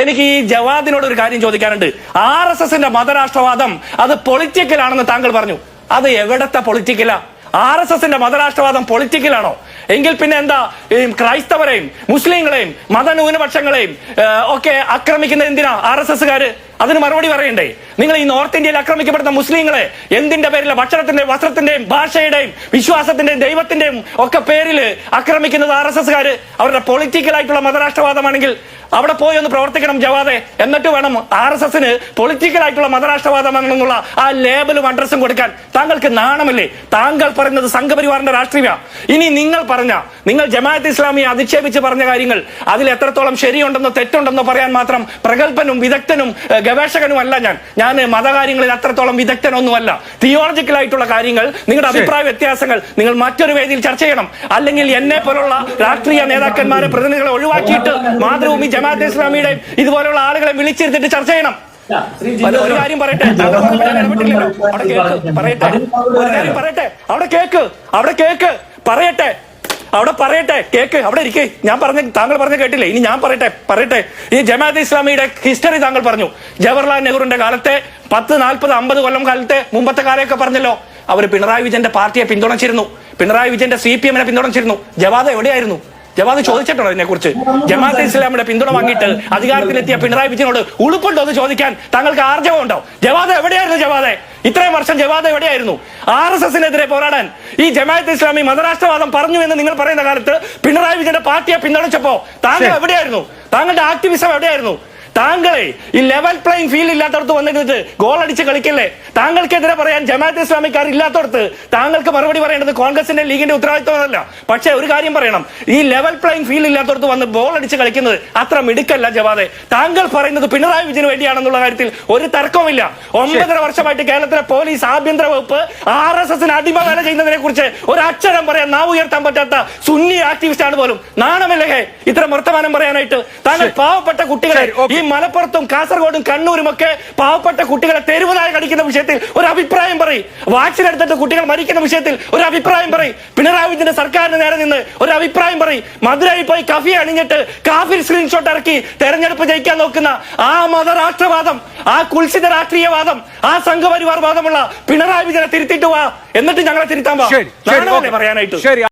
എനിക്ക് ഈ ജവാദിനോട് ഒരു കാര്യം ചോദിക്കാനുണ്ട്. RSSന്റെ മതരാഷ്ട്രവാദം അത് പൊളിറ്റിക്കലാണെന്ന് താങ്കൾ പറഞ്ഞു. അത് എവിടത്തെ പൊളിറ്റിക്കലാ? RSSന്റെ മതരാഷ്ട്രവാദം പൊളിറ്റിക്കലാണോ? എങ്കിൽ പിന്നെ എന്താ ക്രൈസ്തവരെയും മുസ്ലിങ്ങളെയും മതന്യൂനപക്ഷങ്ങളെയും ഒക്കെ ആക്രമിക്കുന്നത് എന്തിനാ RSSകാര്? അതിന് മറുപടി പറയണ്ടേ? നിങ്ങൾ ഈ നോർത്ത് ഇന്ത്യയിൽ ആക്രമിക്കപ്പെടുന്ന മുസ്ലിങ്ങളെ എന്തിന്റെ പേരില? ഭക്ഷണത്തിന്റെയും വസ്ത്രത്തിന്റെയും ഭാഷയുടെയും വിശ്വാസത്തിന്റെയും ദൈവത്തിന്റെയും ഒക്കെ പേരിൽ ആക്രമിക്കുന്നത് RSSകാര്. അവരുടെ പൊളിറ്റിക്കൽ ആയിട്ടുള്ള മതരാഷ്ട്രവാദമാണെങ്കിൽ അവിടെ പോയി ഒന്ന് പ്രവർത്തിക്കണം ജവാദെ. എന്നിട്ട് വേണം RSSന് പൊളിറ്റിക്കൽ ആയിട്ടുള്ള മതരാഷ്ട്രവാദമാണെന്നുള്ള ആ ലേബലും അഡ്രസ്സും കൊടുക്കാൻ. താങ്കൾക്ക് നാണമല്ലേ? താങ്കൾ പറയുന്നത് സംഘപരിവാറിന്റെ രാഷ്ട്രീയ. ഇനി നിങ്ങൾ ജമാഅത്ത് ഇസ്ലാമിയെ അധിക്ഷേപിച്ച് പറഞ്ഞ കാര്യങ്ങൾ അതിൽ എത്രത്തോളം ശരിയുണ്ടെന്നോ തെറ്റുണ്ടെന്നോ പറയാൻ മാത്രം പ്രഗത്ഭനും വിദഗ്ധനും ഗവേഷകനും അല്ല ഞാൻ മതകാര്യങ്ങളിൽ അത്രത്തോളം വിദഗ്ധനൊന്നുമല്ല. തിയോളജിക്കൽ ആയിട്ടുള്ള കാര്യങ്ങൾ, നിങ്ങളുടെ അഭിപ്രായ വ്യത്യാസങ്ങൾ നിങ്ങൾ മറ്റൊരു വേദിയിൽ ചർച്ച ചെയ്യണം. അല്ലെങ്കിൽ എന്നെ പോലുള്ള രാഷ്ട്രീയ നേതാക്കന്മാരെ പ്രതിനിധികളെ ഒഴിവാക്കിയിട്ട് മാതൃഭൂമി ജമാഅത്ത് ഇസ്ലാമിയുടെ ഇതുപോലുള്ള ആളുകളെ വിളിച്ചിരുത്തിട്ട് ചർച്ച ചെയ്യണം. ഒരു കാര്യം പറയട്ടെ, കേക്ക്, അവിടെ ഇരിക്കേ. താങ്കൾ പറഞ്ഞ കേട്ടില്ലേ? ഇനി ഞാൻ പറയട്ടെ. ഈ ജമാഅത്ത് ഇസ്ലാമിയുടെ ഹിസ്റ്ററി താങ്കൾ പറഞ്ഞു. ജവഹർലാൽ നെഹ്റുവിന്റെ കാലത്തെ 10, 40, 50 കൊല്ലം കാലത്തെ മുമ്പത്തെ കാലമൊക്കെ പറഞ്ഞല്ലോ. അവര് പിണറായി വിജയന്റെ പാർട്ടിയെ പിന്തുണച്ചിരുന്നു. പിണറായി വിജയന്റെ CPM പിന്തുണച്ചിരുന്നു. ജവാദ് എവിടെയായിരുന്നു? ജവാദ് ചോദിച്ചിട്ടുണ്ടോ ഇതിനെ കുറിച്ച്? ജമാഅത്തെ ഇസ്ലാമിയുടെ പിന്തുണ വാങ്ങിയിട്ട് അധികാരത്തിലെത്തിയ പിണറായി വിജയനോട് ഉളുപ്പുണ്ടോ എന്ന് ചോദിക്കാൻ താങ്കൾക്ക് ആർജവമുണ്ടോ? ജവാദ് എവിടെയായിരുന്നു? ജവാദ് ഇത്രയും വർഷം ജവാദ് എവിടെയായിരുന്നു? RSSനെതിരെ പോരാടാൻ ഈ ജമാഅത്തെ ഇസ്ലാമി മതരാഷ്ട്രവാദം പറഞ്ഞു എന്ന് നിങ്ങൾ പറയുന്ന കാലത്ത് പിണറായി വിജയന്റെ പാർട്ടിയെ പിന്തുണച്ചപ്പോ താങ്കൾ എവിടെയായിരുന്നു? താങ്കളുടെ ആക്ടിവിസം എവിടെയായിരുന്നു? താങ്കളെ ഈ ലെവൽ പ്ലേയിങ് ഫീൽഡ് ഇല്ലാത്തടത്ത് വന്നിട്ട് ഗോൾ അടിച്ച് കളിക്കല്ലേ? താങ്കൾക്കെതിരെ പറയാൻ ജമാഅത്ത് ഇസ്ലാമിക്കാർ ഇല്ലാത്തടത്ത് താങ്കൾക്ക് മറുപടി പറയേണ്ടത് കോൺഗ്രസിന്റെ ലീഗിന്റെ ഉത്തരവാദിത്വമല്ല. പക്ഷേ ഒരു കാര്യം പറയണം, ഈ ലെവൽ പ്ലേയിങ് ഫീൽഡ് ഇല്ലാത്തടത്ത് വന്ന് ബോൾ അടിച്ച് കളിക്കുന്നത് അത്ര മിടുക്കല്ല ജവാദെ. താങ്കൾ പറയുന്നത് പിണറായി വിജയന് വേണ്ടിയാണെന്നുള്ള കാര്യത്തിൽ ഒരു തർക്കവുമില്ല. 9.5 വർഷമായിട്ട് കേരളത്തിലെ പോലീസ്, ആഭ്യന്തര വകുപ്പ് RSSന് അടിമവേല ചെയ്യുന്നതിനെ കുറിച്ച് ഒരു അക്ഷരം പറയാൻ നാവ് ഉയർത്താൻ പറ്റാത്ത സുന്നി ആക്ടിവിസ്റ്റ് ആണ് പോലും. നാണമില്ലേ ഇത്തരം വർത്തമാനം പറയാനായിട്ട്? താങ്കൾ പാവപ്പെട്ട കുട്ടികളെ ഈ മലപ്പുറത്തും കാസർഗോഡും കണ്ണൂരും ഒക്കെ പാവപ്പെട്ട കുട്ടികളെ തെരുവുനായ കടിക്കുന്ന വിഷയത്തിൽ ഒരു അഭിപ്രായം പറയും. വാക്സിൻ എടുത്തിട്ട് കുട്ടികൾ മരിക്കുന്ന വിഷയത്തിൽ ഒരു അഭിപ്രായം പറയും. പിണറായി വിജയന്റെ സർക്കാരിന് നേരെ നിന്ന് ഒരു അഭിപ്രായം പറയും. മധുരയിൽ പോയി കഫി അണിഞ്ഞിട്ട് കാഫിർ സ്ക്രീൻഷോട്ട് ഇറക്കി തെരഞ്ഞെടുപ്പ് ജയിക്കാൻ നോക്കുന്ന ആ മതരാഷ്ട്രവാദം, ആ കുൽസിത രാഷ്ട്രീയവാദം, ആ സംഘപരിവാർ വാദമുള്ള പിണറായി വിജയനെ തിരുത്തിട്ട് വാ, എന്നിട്ട് ഞങ്ങളെ തിരുത്താൻ പറയാനായിട്ട്.